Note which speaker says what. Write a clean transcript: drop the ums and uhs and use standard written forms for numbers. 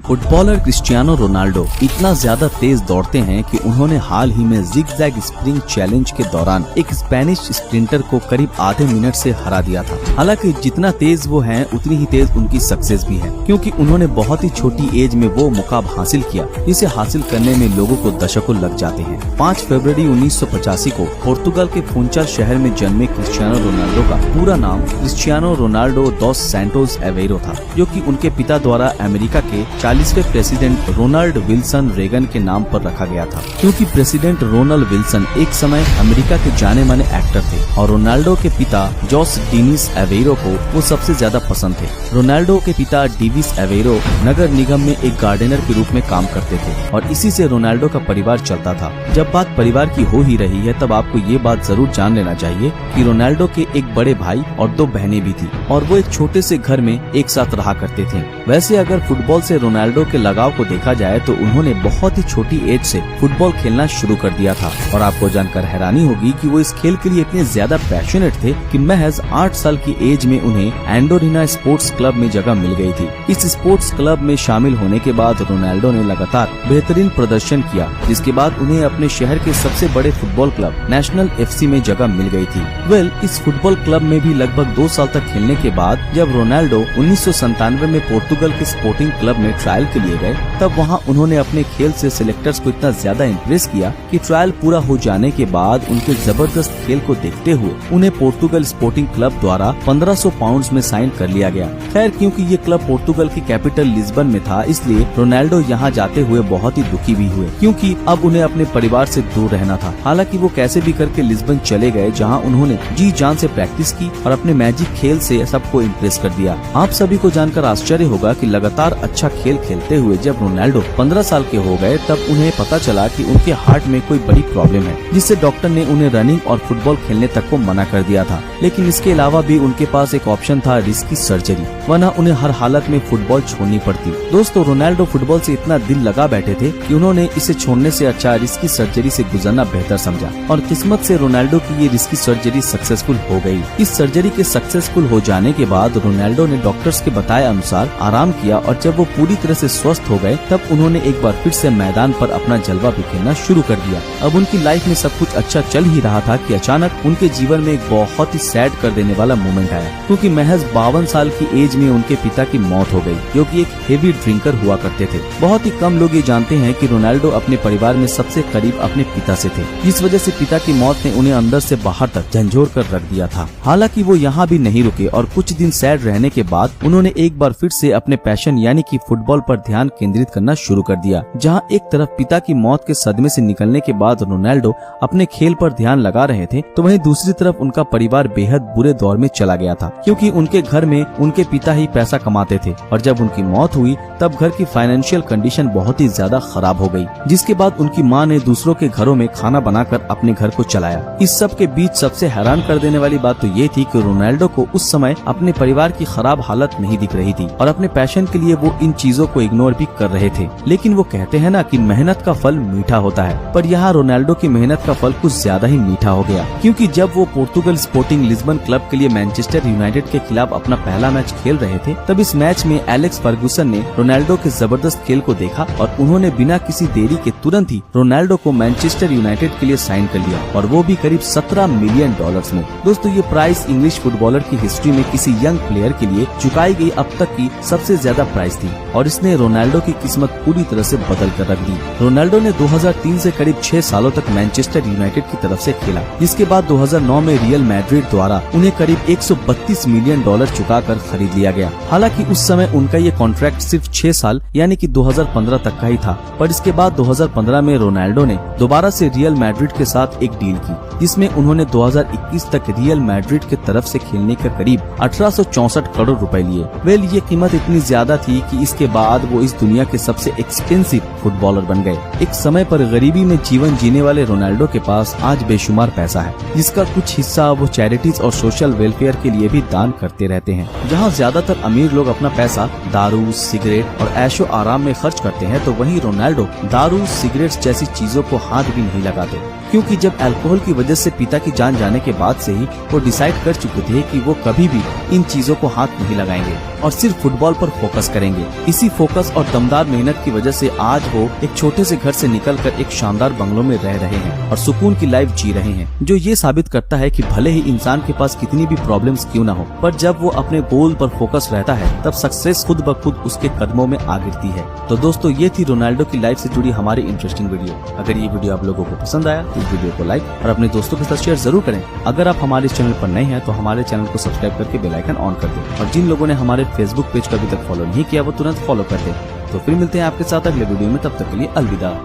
Speaker 1: Footballer Cristiano Ronaldo इतना ज्यादा तेज दौड़ते हैं कि उन्होंने हाल ही में जिग-जैग स्प्रिंट चैलेंज के दौरान एक स्पेनिश स्प्रिंटर को करीब आधे मिनट से हरा दिया था। हालांकि जितना तेज वो हैं, उतनी ही तेज उनकी सक्सेस भी है, क्योंकि उन्होंने बहुत ही छोटी एज में वो मुकाम हासिल किया जिसे हासिल करने में लोगों को दशकों लग जाते हैं। 5 फरवरी 1985 को पोर्तुगल के फुंचल शहर में जन्मे क्रिस्टियानो रोनाल्डो का पूरा नाम क्रिस्टियानो रोनाल्डो दोस सैंटोस एवेरो था, जो कि उनके पिता द्वारा अमेरिका के 40वें प्रेसिडेंट रोनाल्ड विल्सन रेगन के नाम पर रखा गया था, क्योंकि प्रेसिडेंट रोनाल्ड विल्सन एक समय अमेरिका के जाने माने एक्टर थे और रोनाल्डो के पिता जोस डीनिस एवेरो को वो सबसे ज्यादा पसंद थे। रोनाल्डो के पिता डेविस एवेरो नगर निगम में एक गार्डनर के रूप में काम करते थे और इसी से रोनाल्डो का परिवार चलता था। जब बात परिवार की हो ही रही है, तब आपको ये बात जरूर जान लेना चाहिए कि रोनाल्डो के एक बड़े भाई और 2 बहनें भी थी और वो एक छोटे से घर में एक साथ रहा करते थे। वैसे अगर फुटबॉल से रोनाल्डो के लगाव को देखा जाए तो उन्होंने बहुत ही छोटी एज से फुटबॉल खेलना शुरू कर दिया था और आपको जानकर हैरानी होगी कि वो इस खेल के लिए इतने ज्यादा पैशनेट थे कि महज 8 साल की एज में उन्हें एंडोरिना स्पोर्ट्स क्लब में जगह मिल गई थी। इस स्पोर्ट्स क्लब में शामिल होने के बाद रोनाल्डो ने लगातार बेहतरीन प्रदर्शन किया, जिसके बाद उन्हें अपने शहर के सबसे बड़े फुटबॉल क्लब नेशनल FC में जगह मिल गई थी। इस फुटबॉल क्लब में भी लगभग 2 साल तक खेलने के बाद जब रोनाल्डो 1997 में पोर्तुगल के स्पोर्टिंग क्लब में ट्रायल के लिए गए, तब वहां उन्होंने अपने खेल से सिलेक्टर्स को इतना ज्यादा इम्प्रेस किया कि ट्रायल पूरा हो जाने के बाद उनके जबरदस्त खेल को देखते हुए उन्हें पोर्तुगल स्पोर्टिंग क्लब द्वारा 1500 पाउंड में साइन कर लिया गया। खैर, क्योंकि ये क्लब पोर्तुगल की कैपिटल लिस्बन में था, इसलिए रोनाल्डो यहाँ जाते हुए बहुत ही दुखी भी हुए, क्योंकि अब उन्हें अपने परिवार से दूर रहना था। हालांकि वो कैसे भी करके लिस्बन चले गए, जहाँ उन्होंने जी जान से प्रैक्टिस की और अपने मैजिक खेल से सबको इम्प्रेस कर दिया। आप सभी को जानकर आश्चर्य होगा कि लगातार अच्छा खेल खेलते हुए जब रोनाल्डो 15 साल के हो गए, तब उन्हें पता चला कि उनके हार्ट में कोई बड़ी प्रॉब्लम है, जिससे डॉक्टर ने उन्हें रनिंग और फुटबॉल खेलने तक को मना कर दिया था। लेकिन इसके अलावा भी उनके पास एक ऑप्शन था, रिस्की सर्जरी, वरना उन्हें हर हालत में फुटबॉल छोड़नी पड़ती। दोस्तों, रोनाल्डो फुटबॉल से इतना दिल लगा बैठे थे कि उन्होंने इसे छोड़ने से अच्छा रिस्की सर्जरी से गुजरना बेहतर समझा और किस्मत से रोनाल्डो की ये रिस्की सर्जरी सक्सेसफुल हो गई। इस सर्जरी के सक्सेसफुल हो जाने के बाद रोनाल्डो ने डॉक्टर्स के बताए अनुसार आराम किया और जब वो पूरी तरह से स्वस्थ हो गए, तब उन्होंने एक बार फिर से मैदान पर अपना जलवा बिखेरना शुरू कर दिया। अब उनकी लाइफ में सब कुछ अच्छा चल ही रहा था कि अचानक उनके जीवन में एक बहुत ही सैड कर देने वाला मोमेंट आया, क्योंकि महज 52 साल की एज में उनके पिता की मौत हो गई, जो कि एक हेवी ड्रिंकर हुआ करते थे। बहुत ही कम लोग ये जानते हैं कि रोनाल्डो अपने परिवार में सबसे करीब अपने पिता से थे, जिस वजह से पिता की मौत ने उन्हें अंदर से बाहर तक झंझोर कर रख दिया था। हालांकि वो यहाँ भी नहीं रुके और कुछ दिन सैड रहने के बाद उन्होंने एक बार फिर से अपने पैशन यानी कि फुटबॉल पर ध्यान केंद्रित करना शुरू कर दिया। जहां एक तरफ पिता की मौत के सदमे से निकलने के बाद रोनाल्डो अपने खेल पर ध्यान लगा रहे थे, तो वहीं दूसरी तरफ उनका परिवार बेहद बुरे दौर में चला गया था, क्योंकि उनके घर में उनके पिता ही पैसा कमाते थे और जब उनकी मौत हुई तब घर की फाइनेंशियल कंडीशन बहुत ही ज्यादा खराब हो गई, जिसके बाद उनकी मां ने दूसरों के घरों में खाना बनाकर अपने घर को चलाया। इस सब के बीच सबसे हैरान कर देने वाली बात तो ये थी कि रोनाल्डो को उस समय अपने परिवार की खराब हालत नहीं दिख रही थी और अपने पैशन के लिए वो इन चीजों को इग्नोर भी कर रहे थे। लेकिन वो कहते हैं ना कि मेहनत का फल मीठा होता है, पर यहाँ रोनाल्डो की मेहनत का फल कुछ ज्यादा ही मीठा हो गया, क्योंकि जब वो पोर्तुगल स्पोर्टिंग लिस्बन क्लब के लिए मैनचेस्टर यूनाइटेड के खिलाफ अपना पहला मैच खेल रहे थे, तब इस मैच में एलेक्स फर्गुसन ने रोनाल्डो के जबरदस्त खेल को देखा और उन्होंने बिना किसी देरी के तुरंत ही रोनाल्डो को मैनचेस्टर यूनाइटेड के लिए साइन कर लिया और वो भी करीब $17 मिलियन में। दोस्तों, ये प्राइस इंग्लिश फुटबॉलर की हिस्ट्री में किसी यंग प्लेयर के लिए चुकाई गई अब तक की सबसे ज्यादा प्राइस थी और इसने रोनाल्डो की किस्मत पूरी तरह से बदल कर रख दी। रोनाल्डो ने 2003 से करीब 6 सालों तक मैनचेस्टर यूनाइटेड की तरफ से खेला, जिसके बाद 2009 में रियल मैड्रिड द्वारा उन्हें करीब $132 मिलियन चुकाकर खरीद लिया गया। हालांकि उस समय उनका ये कॉन्ट्रैक्ट सिर्फ 6 साल यानी कि 2015 तक का ही था, पर इसके बाद 2015 में रोनाल्डो ने दोबारा से रियल मैड्रिड के साथ एक डील की, जिसमें उन्होंने 2021 तक रियल मैड्रिड के तरफ से खेलने का करीब 1864 करोड़ रुपए लिए। ये कीमत इतनी ज्यादा थी कि इसके बाद वो इस दुनिया के सबसे एक्सपेंसिव फुटबॉलर बन गए। एक समय पर गरीबी में जीवन जीने वाले रोनाल्डो के पास आज बेशुमार पैसा है, जिसका कुछ हिस्सा वो चैरिटीज और सोशल वेलफेयर के लिए भी दान करते रहते हैं। जहां ज्यादातर अमीर लोग अपना पैसा दारू, सिगरेट और ऐशो आराम में खर्च करते हैं, तो वहीं रोनाल्डो दारू, सिगरेट जैसी चीजों को हाथ भी नहीं लगाते, क्योंकि जब अल्कोहल की वजह से पिता की जान जाने के बाद से ही वो डिसाइड कर चुके थे कि वो कभी भी इन चीजों को हाथ नहीं लगाएंगे और सिर्फ फुटबॉल पर फोकस करेंगे। इसी फोकस और दमदार मेहनत की वजह से आज वो एक छोटे से घर से निकलकर एक शानदार बंगलों में रह रहे हैं और सुकून की लाइफ जी रहे हैं, जो ये साबित करता है कि भले ही इंसान के पास कितनी भी प्रॉब्लम्स क्यों ना हो, पर जब वो अपने गोल पर फोकस रहता है तब सक्सेस खुद ब खुद उसके कदमों में आ गिरती है। तो दोस्तों, ये थी रोनाल्डो की लाइफ से जुड़ी हमारी इंटरेस्टिंग वीडियो। अगर ये वीडियो आप लोगों को पसंद आया तो इस वीडियो को लाइक और अपने दोस्तों के साथ शेयर जरूर करें। अगर आप हमारे चैनल पर नए हैं तो हमारे चैनल को सब्सक्राइब करके बेल आइकन ऑन कर दें और जिन लोगों ने हमारे फेसबुक पेज को अभी तक फॉलो नहीं किया वो तुरंत फॉलो कर दें। तो फिर मिलते हैं आपके साथ अगले वीडियो में, तब तक के लिए अलविदा।